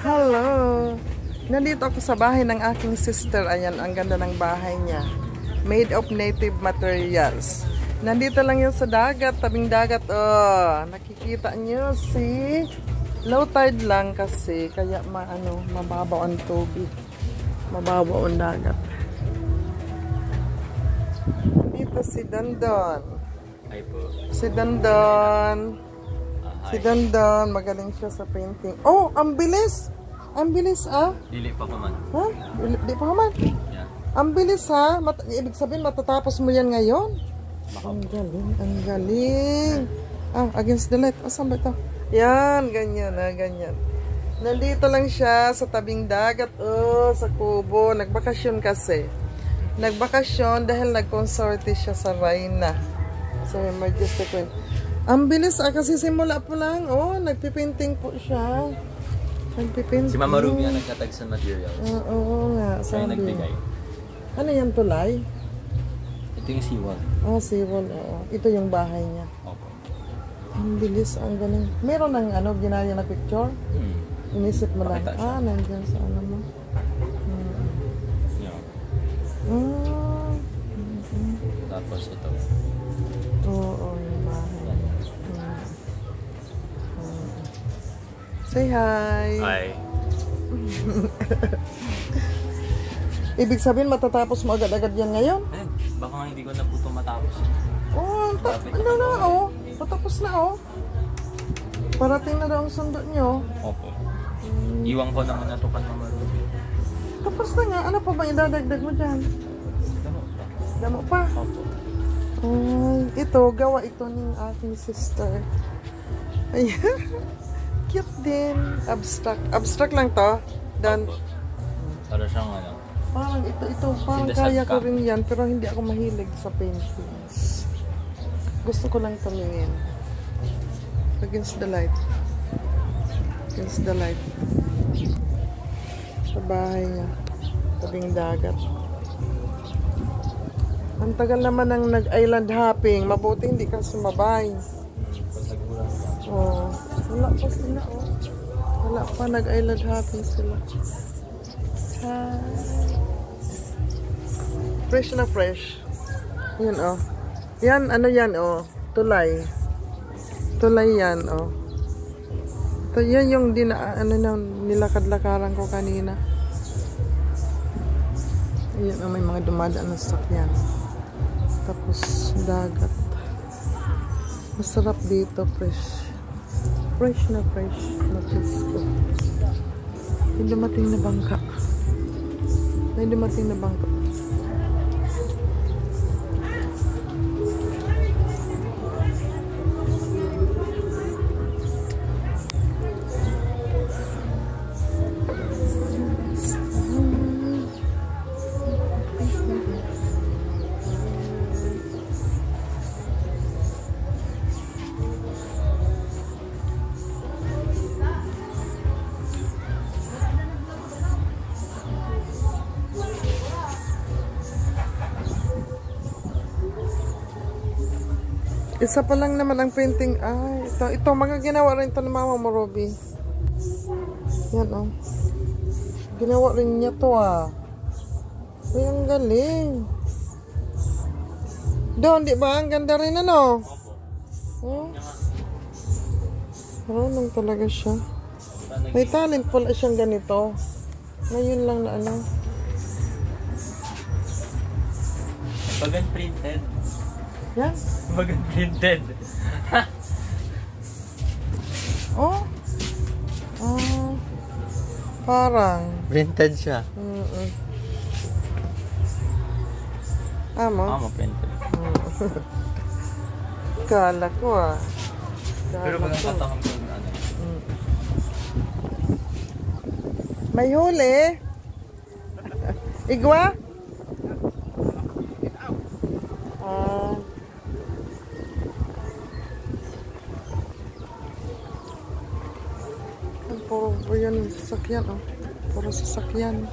Hello! Nandito ako sa bahay ng aking sister. Ayan, ang ganda ng bahay niya. Made of native materials. Nandito lang yun sa dagat, tabing dagat. Oh, nakikita niyo si low tide lang kasi kaya mababaw ang tubig. Mababaw ang dagat. Dito si Dondon. Hi po. Si Dondon. Si Dondon, magaling siya sa painting. Oh, ang bilis! Ang bilis Dili pa man. Ha? Di pa man? Yeah. Ang bilis ibig sabihin matatapos mo yan ngayon? Ang galing, ang galing. Against the light. Asan ba ito? Yan, ganyan ganyan. Nandito lang siya sa tabing dagat. Sa Kubo. Nagbakasyon kasi. Nagbakasyon dahil nag-consorte siya sa Rayna. Sa Majestic Queen. Ang bilis kasi simula po lang. Nagpipinting po siya. Nagpipinting. Si Mama Ruby ang nagtatag sa materials. Oo nga. Siya yung nagbigay. Ano yan, tulay? Ito yung seawall. Seawall, oo. Ito yung bahay niya. Opo. Ang bilis, ang galing. Meron ng ginaya na picture? Inisip mo lang. Nandiyan sa mo. Yeah. Mm-hmm. Tapos ito. Oo, yung bahay. Say hi! Hi! Ibig sabihin matatapos mo agad-agad yan ngayon? Baka nga hindi ko na po ito matapos. Patapos na Parating na daw ang sundo nyo. Opo. Iwan ko naman na ito kan Mama Ruby. Tapos na nga. Ano pa ba idadagdag mo dyan? Damo pa. Damo pa? Opo. Ito, gawa ito ng aking sister. Ayan. Cute din. Abstract. Abstract lang to. Dan. Para siyang Parang parang kaya ko rin yan. Pero hindi ako mahilig sa paintings. Gusto ko lang tumingin. Against the light. Against the light. Sa bahay niya. Tabing dagat. Ang tagal naman ng nag-island hopping. Mabuti hindi ka sumabay. Wala pa sila Wala pa nag-island hopping sila. Fresh na fresh. Yan Yan, yan tulay. Tulay yan Ito yan yung nilakad-lakaran ko kanina. Ayan may mga dumadaan na sasakyan. Tapos dagat. Masarap dito, fresh. Fresh na Pasko. May dumating na bangka. Isa pa lang naman ang painting. Ito mga ginawa rin ito ng Mama mo, Ruby. Yan Ginawa rin niya to Ay, ang galing. Doon, di ba? Ang ganda rin Marunong talaga siya. May talent pala siyang ganito. Ngayon lang na Bagan printed. Yan? Bagan printed. Parang Printed siya. Printed. Kala ko Pero bagang katakang ko May huli. Igwa? Puro yan sasakyan Puro sasakyan.